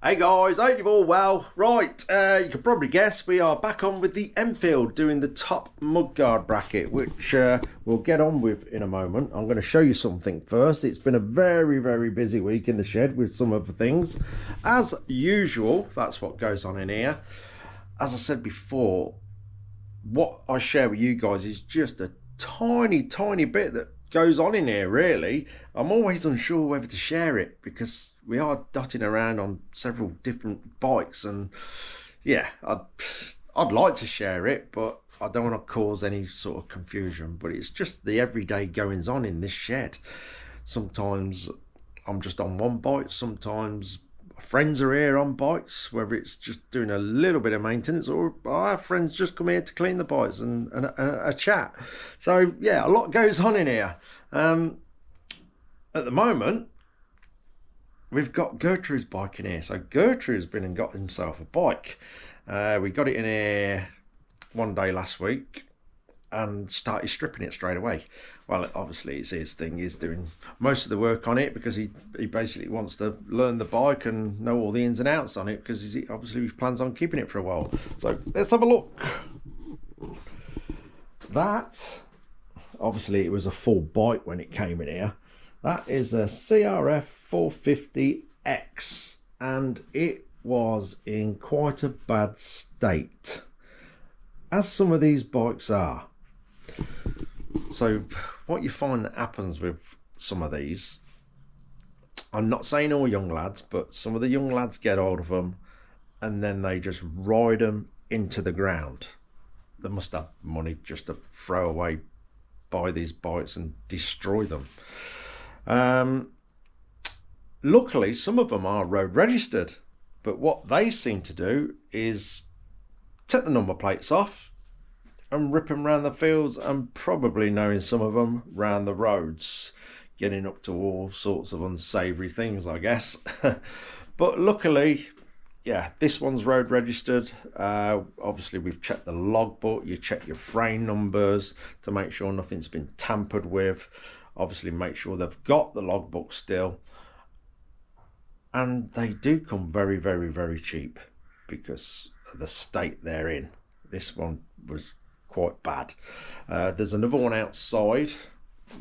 Hey guys, hope you're all well. Right, you can probably guess we are back on with the Enfield doing the top mudguard bracket, which we'll get on with in a moment. I'm going to show you something first. It's been a very busy week in the shed with some of the things. As usual, that's what goes on in here. As I said before, what I share with you guys is just a tiny bit that goes on in here, really. I'm always unsure whether to share it because we are dotting around on several different bikes, and yeah, I'd like to share it, but I don't want to cause any sort of confusion. But it's just the everyday goings on in this shed. Sometimes I'm just on one bike, sometimes friends are here on bikes, whether it's just doing a little bit of maintenance or I have friends just come here to clean the bikes and a chat. So yeah, a lot goes on in here. At the moment we've got Gertrude's bike in here. So Gertrude's been and got himself a bike. We got it in here one day last week and started stripping it straight away. Well, obviously it's his thing. He's doing most of the work on it because he basically wants to learn the bike and know all the ins and outs on it, because he obviously plans on keeping it for a while. So let's have a look. That, obviously it was a full bike when it came in here. That is a CRF 450X and it was in quite a bad state, as some of these bikes are. So what you find that happens with some of these, I'm not saying all young lads, but some of the young lads get hold of them and then they just ride them into the ground. They must have money just to throw away, buy these bikes and destroy them. Luckily some of them are road registered, but what they seem to do is take the number plates off and rip them around the fields, and probably, knowing some of them, round the roads, getting up to all sorts of unsavoury things, I guess. But luckily, yeah, this one's road registered. Obviously we've checked the logbook. You check your frame numbers to make sure nothing's been tampered with. Obviously make sure they've got the logbook still, and they do come very cheap because of the state they're in. This one was quite bad. There's another one outside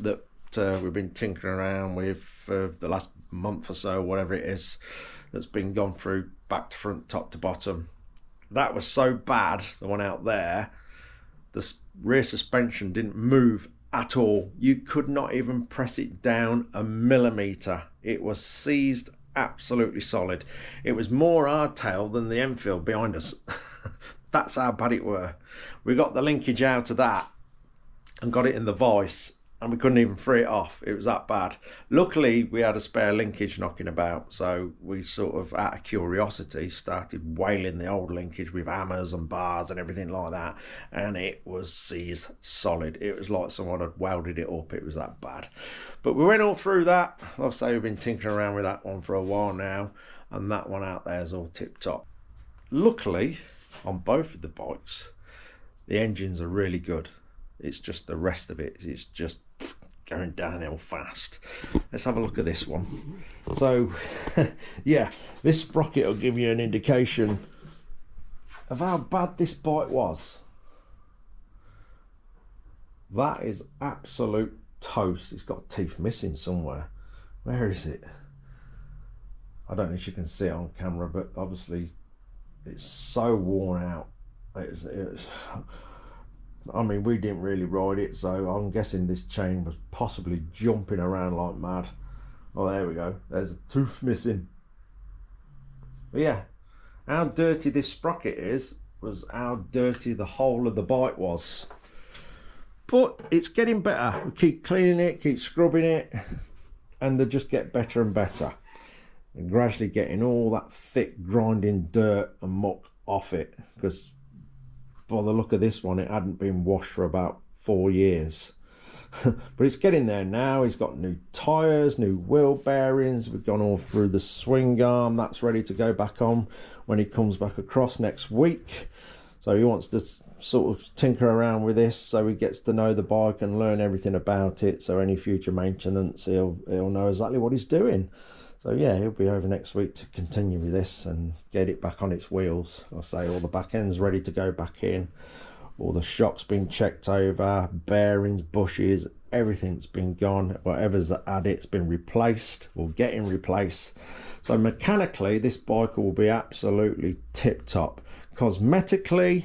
that we've been tinkering around with for the last month or so, whatever it is, that's been gone through back to front, top to bottom. That was so bad, the one out there, the rear suspension didn't move at all. You could not even press it down a millimetre. It was seized absolutely solid. It was more hardtail than the Enfield behind us. That's how bad it were. We got the linkage out of that and got it in the vice, and we couldn't even free it off. It was that bad. Luckily we had a spare linkage knocking about, so we sort of, out of curiosity, started wailing the old linkage with hammers and bars and everything like that, and it was seized solid. It was like someone had welded it up. It was that bad. But we went all through that. I'll say we've been tinkering around with that one for a while now, and that one out there is all tip top. Luckily on both of the bikes the engines are really good. It's just the rest of it, it's just going downhill fast. Let's have a look at this one. So yeah, this sprocket will give you an indication of how bad this bike was. That is absolute toast. It's got teeth missing somewhere. Where is it? I don't know if you can see it on camera, but obviously it's so worn out. It's I mean, we didn't really ride it, so I'm guessing this chain was possibly jumping around like mad. Oh, there we go. There's a tooth missing. But yeah, how dirty this sprocket is was how dirty the whole of the bike was. But it's getting better. We keep cleaning it, keep scrubbing it, and they just get better and better. And gradually getting all that thick grinding dirt and muck off it, because by the look of this one it hadn't been washed for about 4 years. But it's getting there now. He's got new tyres, new wheel bearings. We've gone all through the swing arm. That's ready to go back on when he comes back across next week. So he wants to sort of tinker around with this so he gets to know the bike and learn everything about it, so any future maintenance he'll know exactly what he's doing. So yeah, he'll be over next week to continue with this and get it back on its wheels. I'll say all the back end's ready to go back in. All the shock's been checked over, bearings, bushes, everything's been gone. Whatever's at it's been replaced or getting replaced. So mechanically, this bike will be absolutely tip-top. Cosmetically,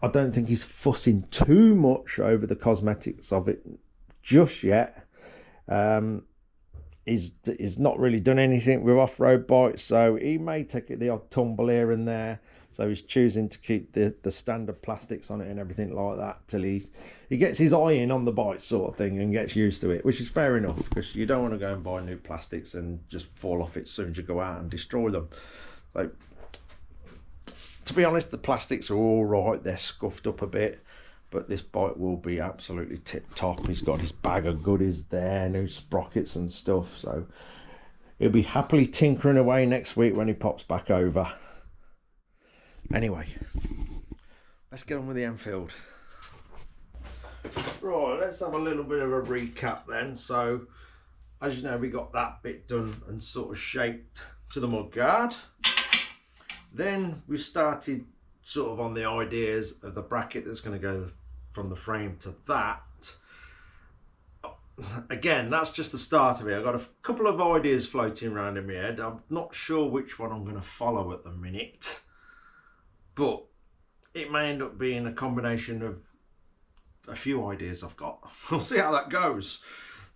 I don't think he's fussing too much over the cosmetics of it just yet. He's not really done anything with off-road bikes, so he may take the odd tumble here and there. So he's choosing to keep the standard plastics on it and everything like that till he gets his eye in on the bike sort of thing and gets used to it, which is fair enough, because you don't want to go and buy new plastics and just fall off it as soon as you go out and destroy them. So to be honest, the plastics are all right. They're scuffed up a bit, but this bike will be absolutely tip top. He's got his bag of goodies there, new sprockets and stuff. So he'll be happily tinkering away next week when he pops back over. Anyway, let's get on with the Enfield. Right, let's have a little bit of a recap then. So, as you know, we got that bit done and sort of shaped to the mudguard. Then we started sort of on the ideas of the bracket that's going to go from the frame to that. Again, that's just the start of it. I've got a couple of ideas floating around in my head. I'm not sure which one I'm going to follow at the minute, but it may end up being a combination of a few ideas I've got. We'll see how that goes.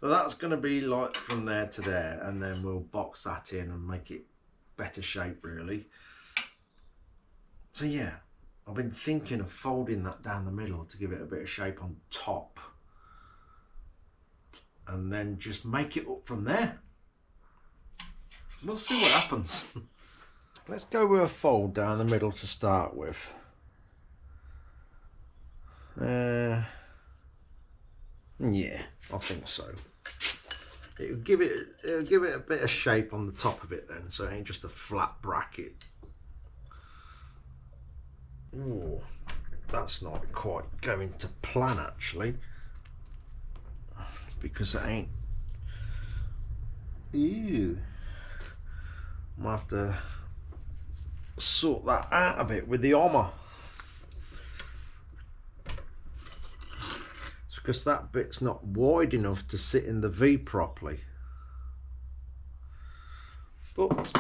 So that's going to be like from there to there, and then we'll box that in and make it better shape really. So yeah, I've been thinking of folding that down the middle to give it a bit of shape on top, and then just make it up from there. We'll see what happens. Let's go with a fold down the middle to start with. Yeah, I think so. It'll give it a bit of shape on the top of it then, so it ain't just a flat bracket. Ooh, that's not quite going to plan actually, because it ain't. Ew. I'll have to sort that out a bit with the armour. It's because that bit's not wide enough to sit in the V properly. But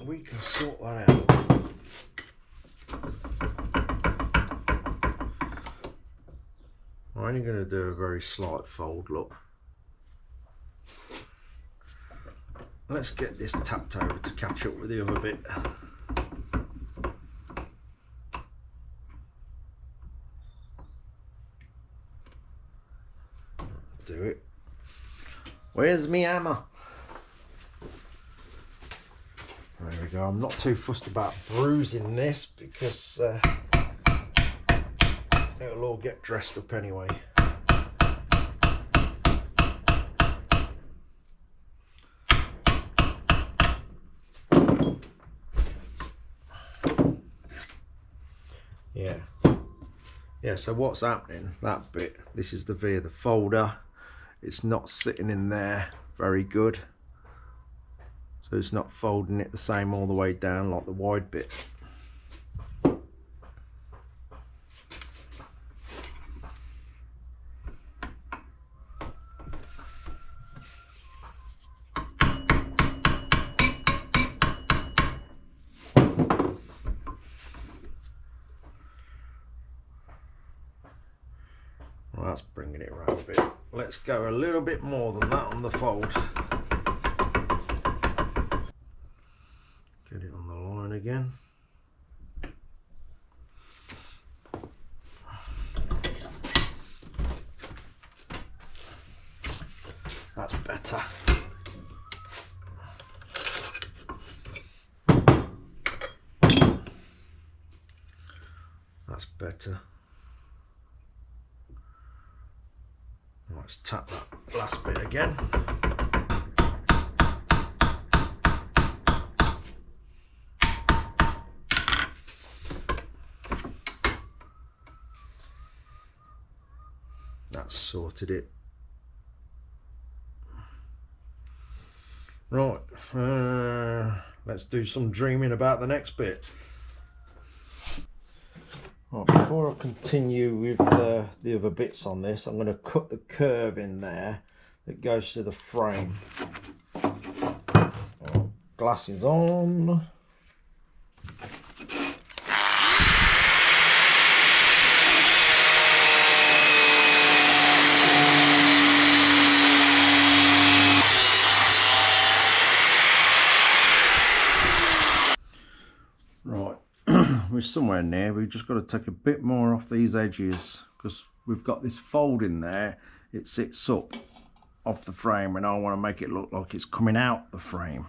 we can sort that out. I'm only going to do a very slight fold, look. Let's get this tapped over to catch up with the other bit. Do it. Where's me hammer? There we go. I'm not too fussed about bruising this because it'll all get dressed up anyway. Yeah, so what's happening, that bit, this is the V of the folder, it's not sitting in there very good, so it's not folding it the same all the way down like the wide bit. Well, that's bringing it around a bit. Let's go a little bit more than that on the fold. Get it on the line again. That's better. That's better. Let's tap that last bit again. That's sorted it. Right, let's do some dreaming about the next bit. Right, before I continue with the other bits on this, I'm going to cut the curve in there that goes to the frame. Glasses on. Right, we're somewhere near. We've just got to take a bit more off these edges because we've got this fold in there. It sits up off the frame and I want to make it look like it's coming out the frame.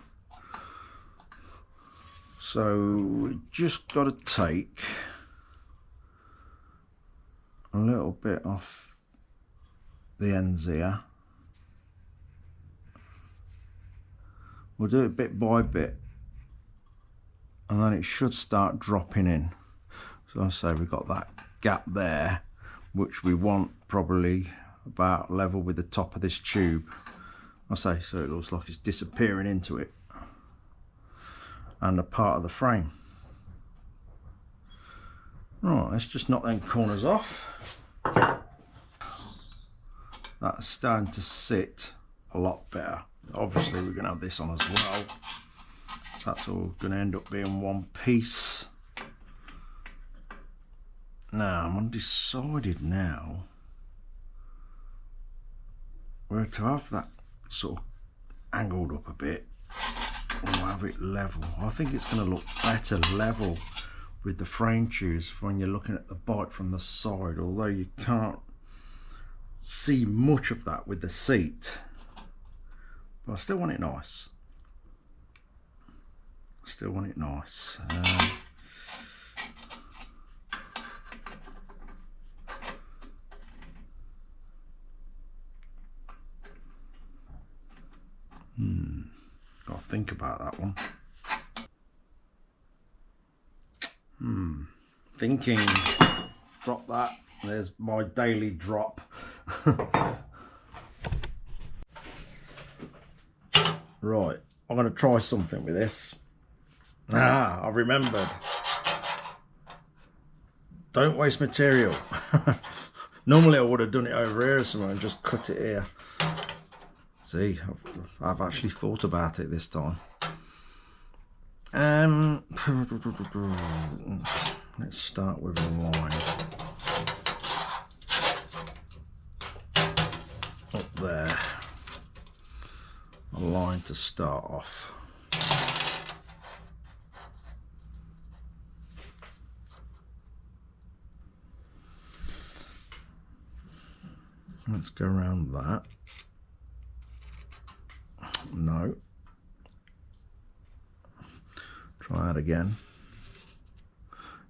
So we just got to take a little bit off the ends here. We'll do it bit by bit and then it should start dropping in. So I say we've got that gap there, which we want probably about level with the top of this tube. I say, so it looks like it's disappearing into it and a part of the frame. Right, let's just knock them corners off. That's starting to sit a lot better. Obviously we're going to have this on as well, so that's all going to end up being one piece. Now I'm undecided now where to have that sort of angled up a bit or have it level. I think it's going to look better level with the frame tubes when you're looking at the bike from the side, although you can't see much of that with the seat, but I still want it nice. Still want it nice. Gotta think about that one. Thinking. Drop that. There's my daily drop. Right, I'm going to try something with this. I remembered. Don't waste material. Normally I would have done it over here somewhere and just cut it here. See, I've actually thought about it this time. Let's start with a line up there. A line to start off. Let's go around that. No. Try that again.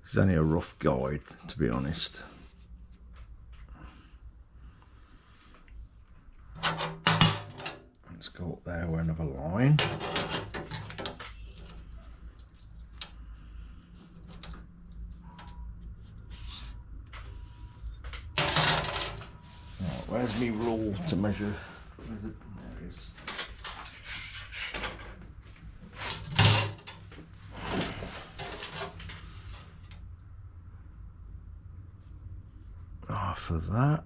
This is only a rough guide, to be honest. Let's go up there with another line. Right, where's my rule to measure? Where's it? There it is. For that.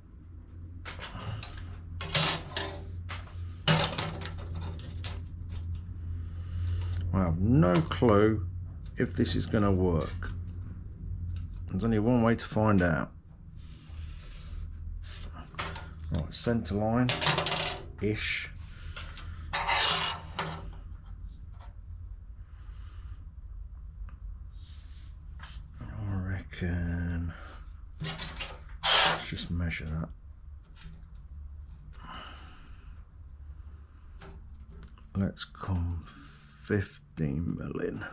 I have no clue if this is going to work. There's only one way to find out. Right, centre line ish. I reckon. Just measure that. Let's come 15 mil in.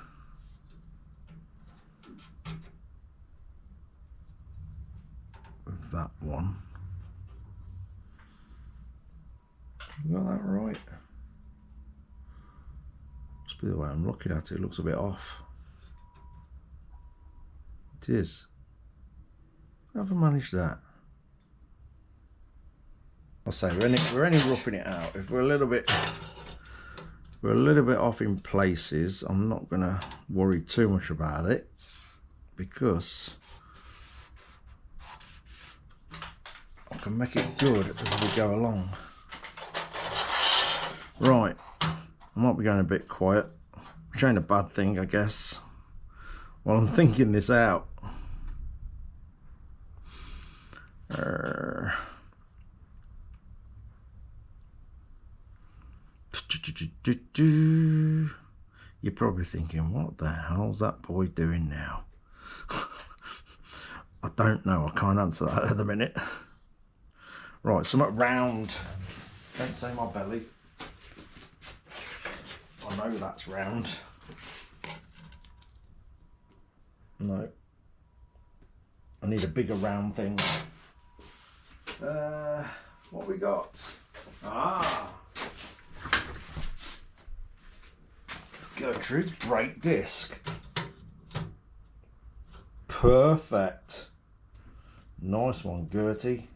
With that one. Got that right? Must be the way I'm looking at it. It looks a bit off. It is. How have I managed that? I'll say we're only roughing it out. If we're a little bit We're a little bit off in places. I'm not going to worry too much about it because I can make it good as we go along. Right, I might be going a bit quiet, which ain't a bad thing, I guess, while I'm thinking this out. You're probably thinking, what the hell's that boy doing now? I don't know, I can't answer that at the minute. Right, something round. Don't say my belly. I know that's round. No. I need a bigger round thing. What we got? Ah! Gertrude's brake disc. Perfect. Nice one, Gertie.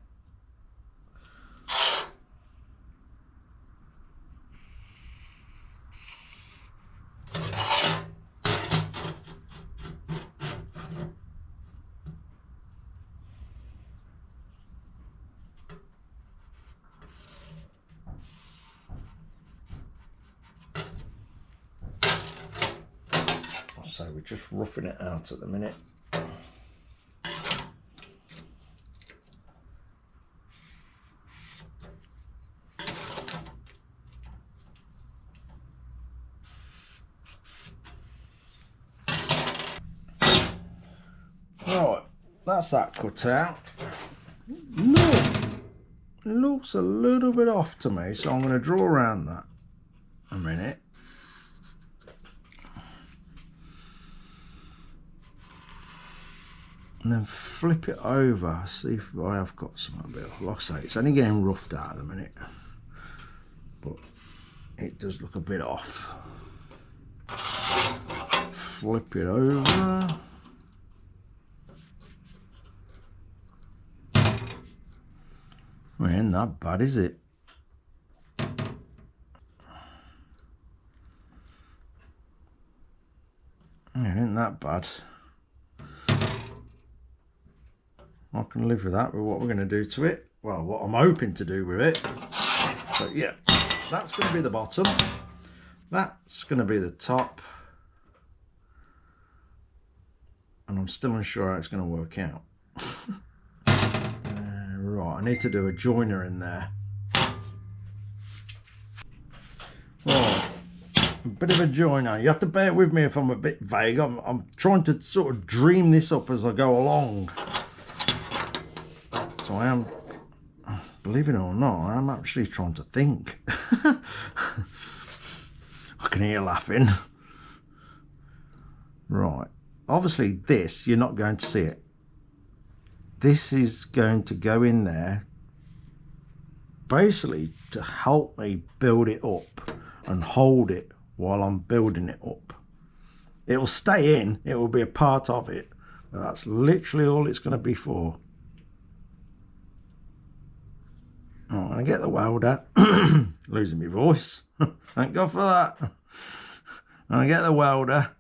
So we're just roughing it out at the minute. Right, that's that cut out. Look, it looks a little bit off to me, so I'm going to draw around that a minute. And then flip it over, see if I have got some a bit of, like I say, it's only getting roughed out at the minute, but it does look a bit off. Flip it over. Well, ain't that bad, is it? It ain't that bad. I can live with that, with what we're going to do to it. Well, what I'm hoping to do with it. So yeah, that's going to be the bottom. That's going to be the top. And I'm still unsure how it's going to work out. Right, I need to do a joiner in there. Right, a bit of a joiner. You have to bear with me if I'm a bit vague. I'm trying to sort of dream this up as I go along. So I am, believe it or not, I am actually trying to think. I can hear you laughing. Right, obviously this, you're not going to see it. This is going to go in there basically to help me build it up and hold it while I'm building it up. It will stay in, it will be a part of it, but that's literally all it's going to be for. I'm going to get the welder, losing my voice, thank God for that. I'm going to get the welder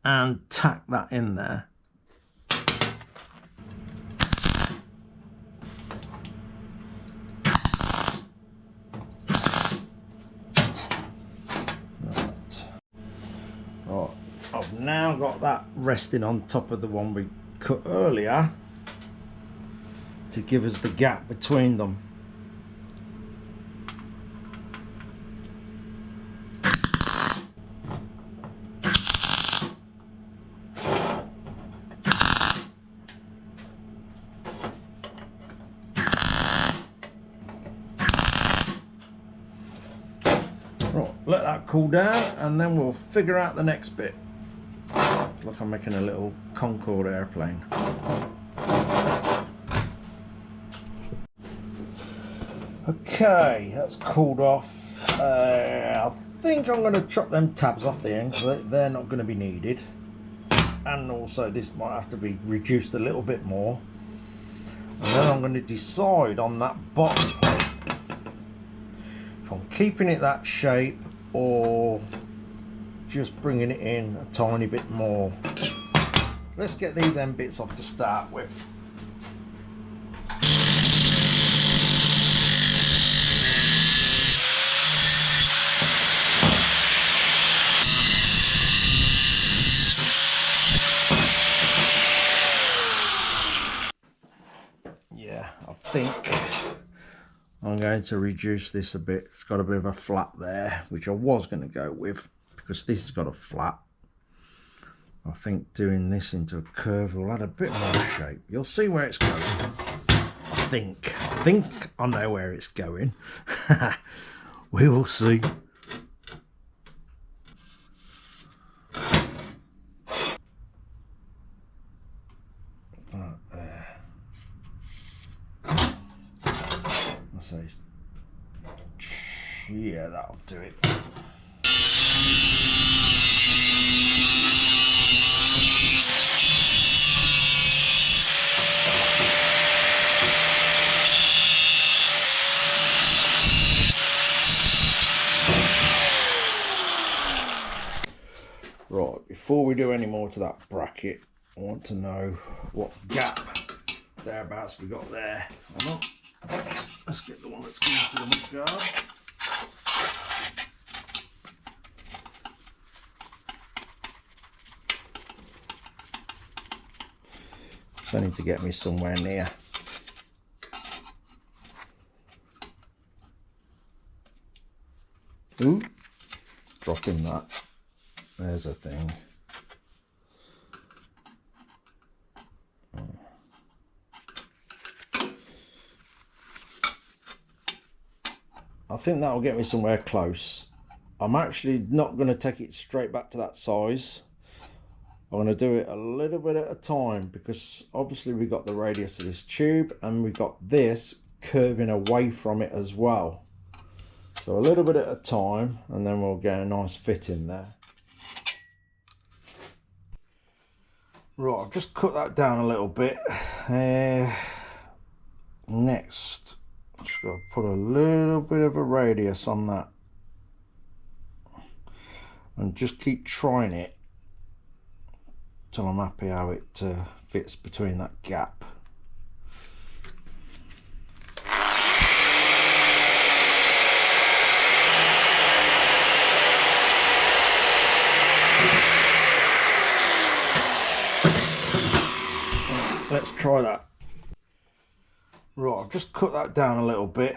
and tack that in there. Right, I've now got that resting on top of the one we cut earlier to give us the gap between them. Right, let that cool down and then we'll figure out the next bit. Look, I'm making a little Concorde airplane. Okay, that's cooled off. I think I'm going to chop them tabs off the end because they're not going to be needed. And also this might have to be reduced a little bit more. And then I'm going to decide on that bottom plate if I'm keeping it that shape or just bringing it in a tiny bit more. Let's get these end bits off to start with. Yeah, I think I'm going to reduce this a bit. It's got a bit of a flat there, which I was going to go with because this has got a flat. I think doing this into a curve will add a bit more shape. You'll see where it's going. I think I know where it's going. We will see. So yeah, that'll do it. Right, before we do any more to that bracket, I want to know what gap thereabouts we got there. Hold on. Let's get the one that's going to the mudguard. So I need to get me somewhere near. Ooh, dropping that. There's a thing. I think that'll get me somewhere close. I'm actually not going to take it straight back to that size. I'm going to do it a little bit at a time because obviously we've got the radius of this tube and we've got this curving away from it as well. So a little bit at a time and then we'll get a nice fit in there. Right, I've just cut that down a little bit. Next, just got to put a little bit of a radius on that and just keep trying it till I'm happy how it fits between that gap. Let's try that. Right, I've just cut that down a little bit.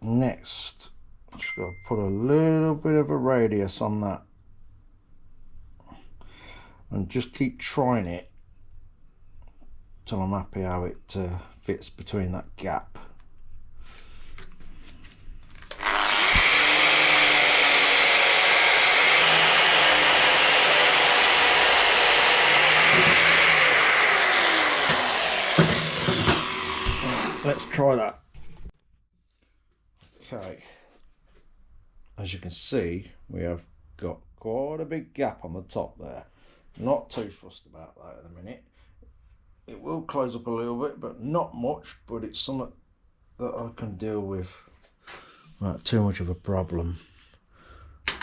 Next, just got to put a little bit of a radius on that and just keep trying it till I'm happy how it fits between that gap. Let's try that. Okay, as you can see, we have got quite a big gap on the top there. Not too fussed about that at the minute. It will close up a little bit, but not much, but it's something that I can deal with. Not too much of a problem.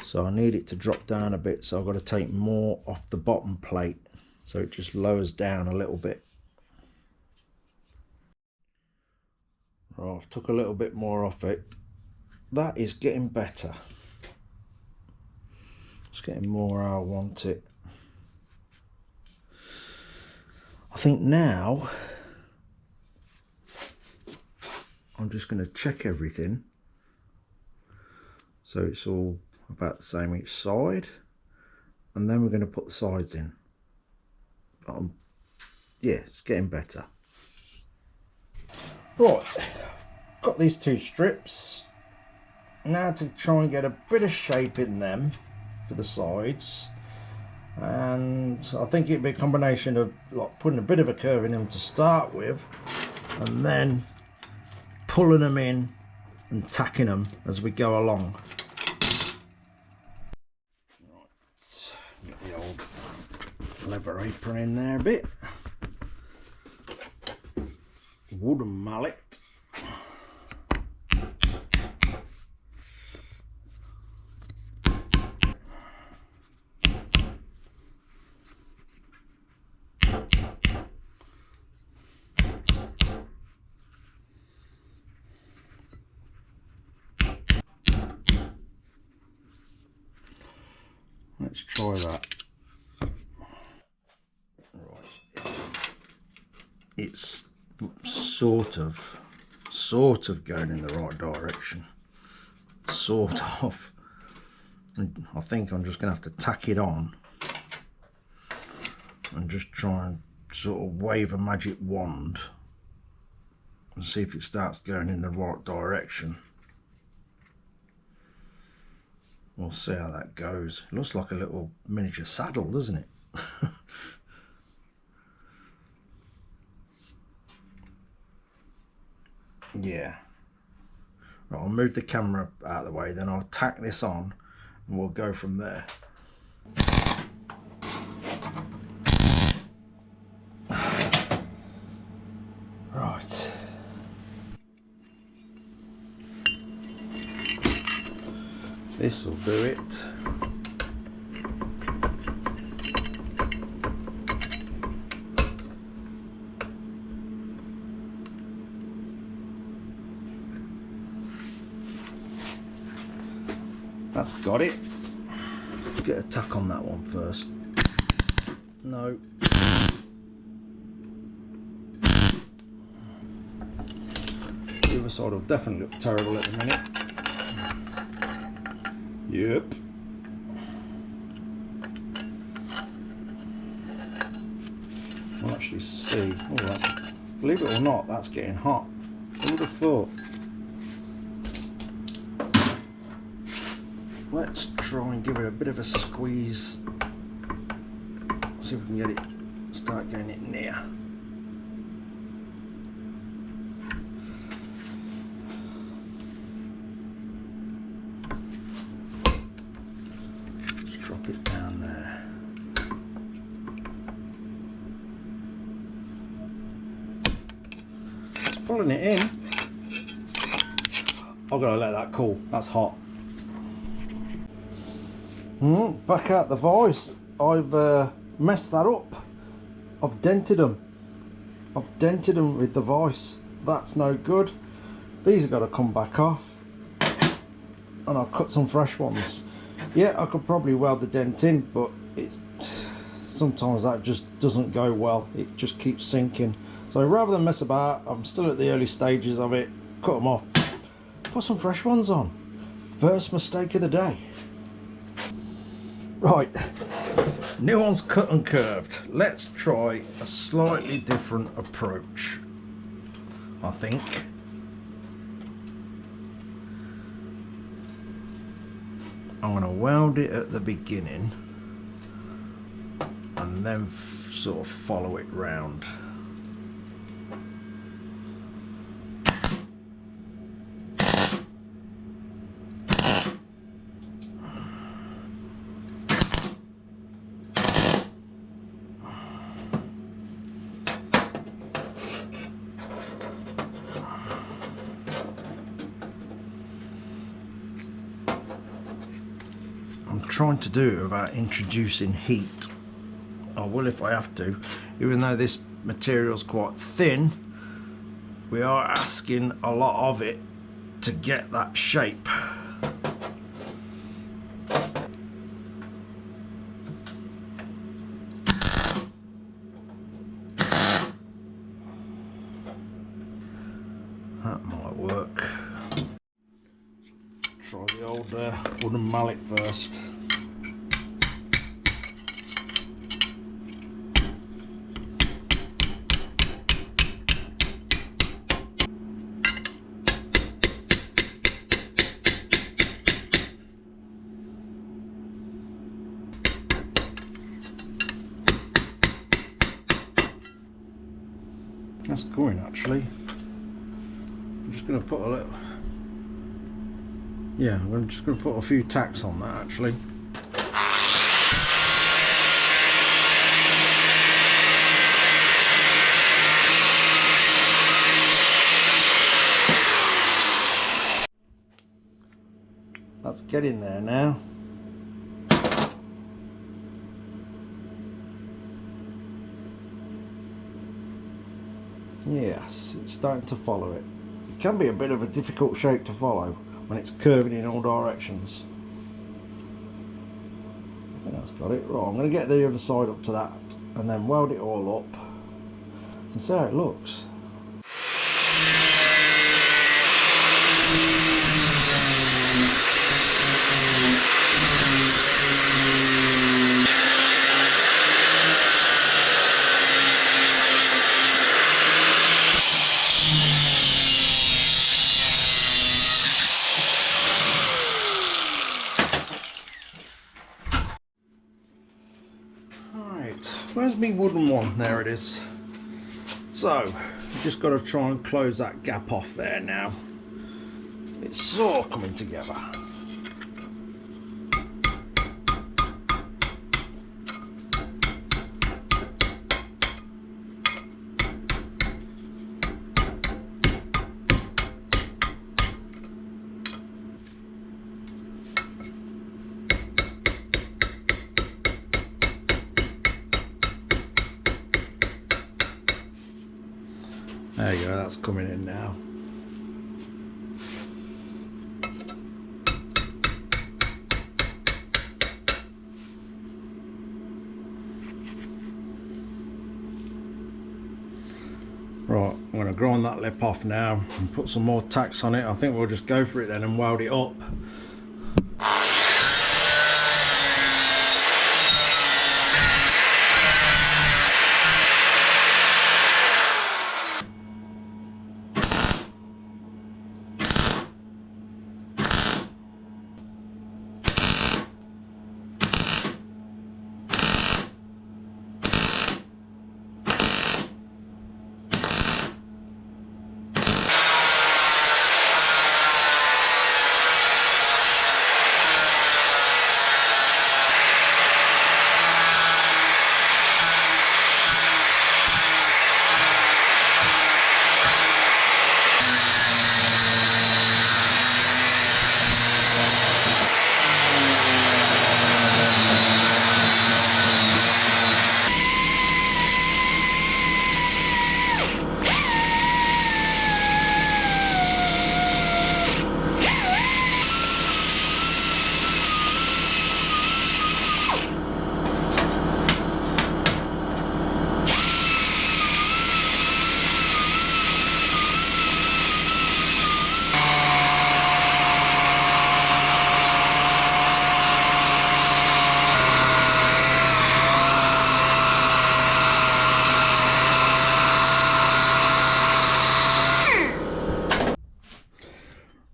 So I need it to drop down a bit, so I've got to take more off the bottom plate so it just lowers down a little bit. Right, I've took a little bit more off it. That is getting better. It's getting more how I want it. I think now I'm just going to check everything so it's all about the same each side, and then we're going to put the sides in. Yeah, it's getting better. Right, got these two strips. Now to try and get a bit of shape in them for the sides, and I think it'd be a combination of like putting a bit of a curve in them to start with and then pulling them in and tacking them as we go along. Right, get the old leather apron in there a bit. Wooden mallet. Let's try that. Right. It's sort of going in the right direction. Sort of. And I think I'm just going to have to tack it on and just try and sort of wave a magic wand and see if it starts going in the right direction. We'll see how that goes. It looks like a little miniature saddle, doesn't it? Yeah. Right, I'll move the camera out of the way, then I'll tack this on and we'll go from there. Right. This will do it. That's got it. Get a tack on that one first. No. The other side will definitely look terrible at the minute. Yep. I'll actually see. Oh, that's, believe it or not, that's getting hot. Who would have thought? Let's try and give it a bit of a squeeze. See if we can get it, start getting it near. Just drop it down there. Just pulling it in. I've got to let that cool, that's hot. Back out the vise. I've messed that up. I've dented them. With the vise. That's no good. These have got to come back off. And I'll cut some fresh ones. Yeah, I could probably weld the dent in, but sometimes that just doesn't go well. It just keeps sinking. So rather than mess about, I'm still at the early stages of it. Cut them off. Put some fresh ones on. First mistake of the day. Right, new one's cut and curved. Let's try a slightly different approach, I think. I'm going to weld it at the beginning and then sort of follow it round. Trying to do it without introducing heat. I will if I have to. Even though this material's quite thin, we are asking a lot of it to get that shape. That might work. Try the old wooden mallet first. That's going actually. I'm just going to put a little. Yeah, I'm just going to put a few tacks on that actually. That's getting there now. Yes, it's starting to follow it. It can be a bit of a difficult shape to follow when it's curving in all directions. I think That's got it. Right, I'm going to get the other side up to that and then weld it all up and see how it looks. Where's me wooden one? There it is. So, you've just got to try and close that gap off there now. It's sort of coming together. There you go, that's coming in now. Right, I'm going to grind that lip off now and put some more tacks on it. I think we'll just go for it then and weld it up.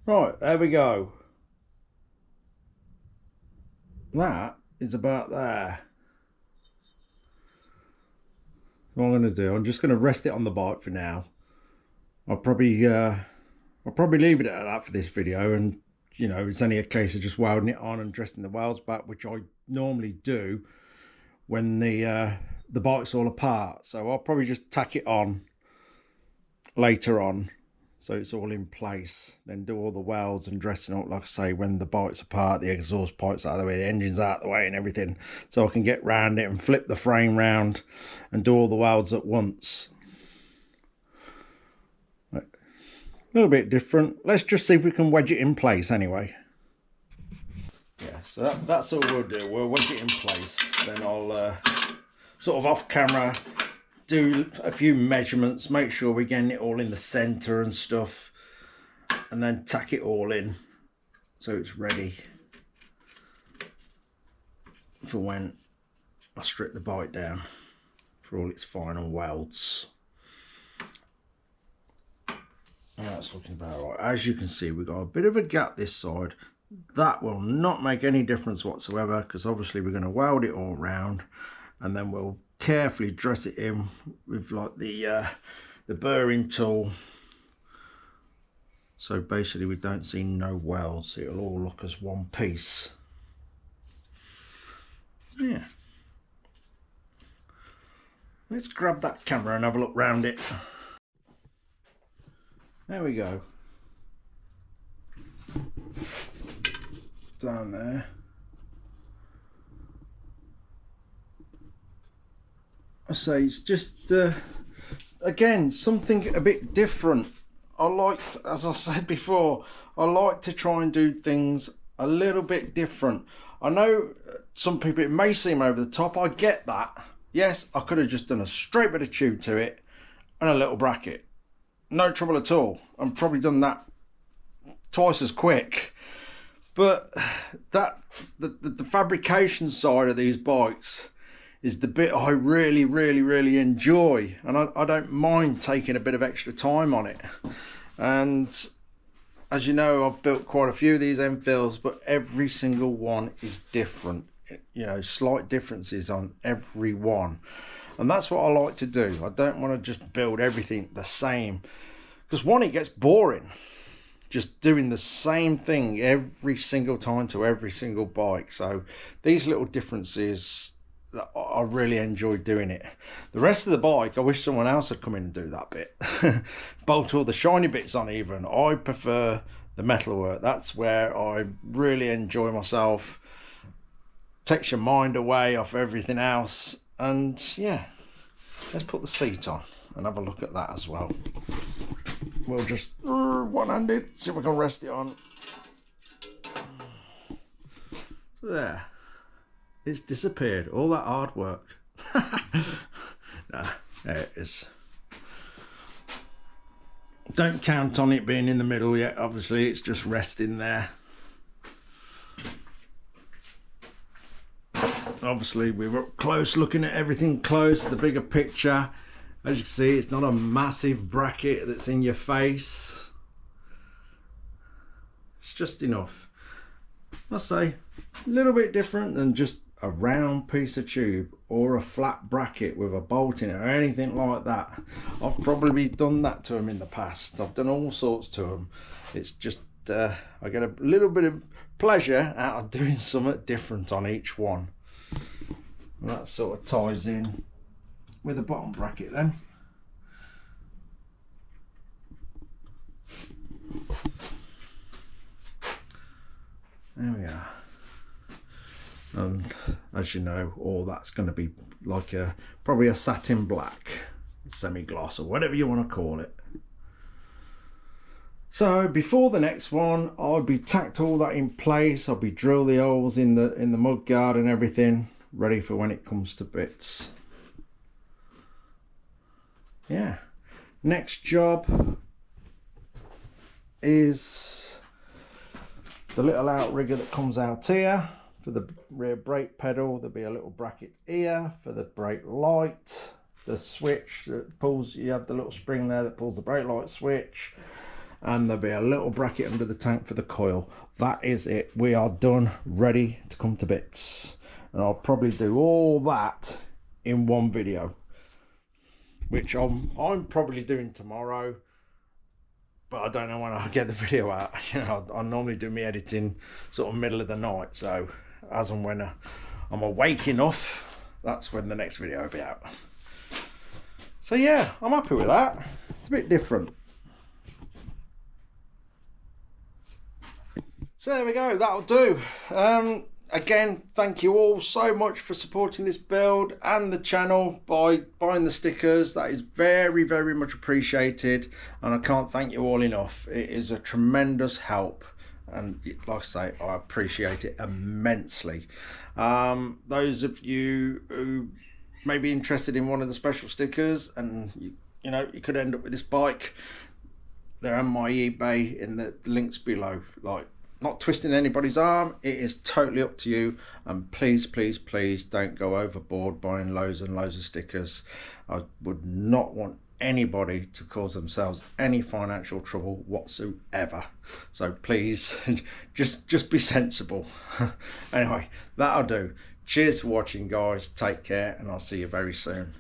Right, there we go. That is about there. What I'm going to do, I'm just going to rest it on the bike for now. I'll probably leave it at that for this video, and you know, it's only a case of just welding it on and dressing the welds back, which I normally do when the bike's all apart. So I'll probably just tack it on later on, so it's all in place, then do all the welds and dressing up, like I say, when the bike's apart, the exhaust pipe's out of the way, the engine's out of the way and everything, so I can get round it and flip the frame round and do all the welds at once. A little bit different. Let's just see if we can wedge it in place anyway. Yeah, so that's all we'll do. We'll wedge it in place, then I'll sort of off camera do a few measurements, make sure we're getting it all in the center and stuff, and then tack it all in so it's ready for when I strip the bike down for all its final welds. And that's looking about right. As you can see, we've got a bit of a gap this side. That will not make any difference whatsoever, because obviously we're going to weld it all round, and then we'll carefully dress it in with like the burring tool, so basically we don't see no welds, it'll all look as one piece. Yeah, let's grab that camera and have a look round it. There we go, down there. I say it's just again something a bit different. I liked, as I said before, I like to try and do things a little bit different. I know some people, it may seem over the top. I get that. Yes, I could have just done a straight bit of tube to it and a little bracket. No trouble at all. I'm probably done that twice as quick. But that the fabrication side of these bikes is the bit I really enjoy, and I don't mind taking a bit of extra time on it. And as you know, I've built quite a few of these Enfields, but every single one is different. You know, slight differences on every one, and that's what I like to do. I don't want to just build everything the same, because one, it gets boring just doing the same thing every single time to every single bike. So these little differences, I really enjoy doing it. The rest of the bike, I wish someone else had come in and do that bit. Bolt all the shiny bits on even. I prefer the metalwork. That's where I really enjoy myself. Takes your mind away off everything else. And yeah, let's put the seat on and have a look at that as well. We'll just one-handed, see if we can rest it on. There. It's disappeared. All that hard work. Nah, there it is. Don't count on it being in the middle yet. Obviously, it's just resting there. Obviously, we were up close, looking at everything close, the bigger picture. As you can see, it's not a massive bracket that's in your face. It's just enough. I say, a little bit different than just a round piece of tube or a flat bracket with a bolt in it or anything like that. I've probably done that to them in the past. I've done all sorts to them. It's just I get a little bit of pleasure out of doing something different on each one. And that sort of ties in with the bottom bracket then. There we are. And as you know, all that's going to be like probably a satin black, semi-gloss, or whatever you want to call it. So before the next one, I'll be tacked all that in place. I'll be drill the holes in the mud guard and everything, ready for when it comes to bits. Yeah. Next job is the little outrigger that comes out here. For the rear brake pedal, there'll be a little bracket here for the brake light. The switch that pulls, you have the little spring there that pulls the brake light switch. And there'll be a little bracket under the tank for the coil. That is it. We are done, ready to come to bits. And I'll probably do all that in one video, which I'm probably doing tomorrow. But I don't know when I'll get the video out. You know, I normally do my editing sort of middle of the night. So as and when I'm awake enough, that's when the next video will be out. So yeah, I'm happy with that. It's a bit different. So there we go, that'll do. Again, thank you all so much for supporting this build and the channel by buying the stickers. That is very much appreciated, and I can't thank you all enough. It is a tremendous help, and like I say, I appreciate it immensely. Those of you who may be interested in one of the special stickers, and you know, you could end up with this bike, they're on my eBay in the links below. Like, not twisting anybody's arm, it is totally up to you, and please don't go overboard buying loads and loads of stickers. I would not want anybody to cause themselves any financial trouble whatsoever, so please just be sensible. Anyway, that'll do. Cheers for watching, guys. Take care, and I'll see you very soon.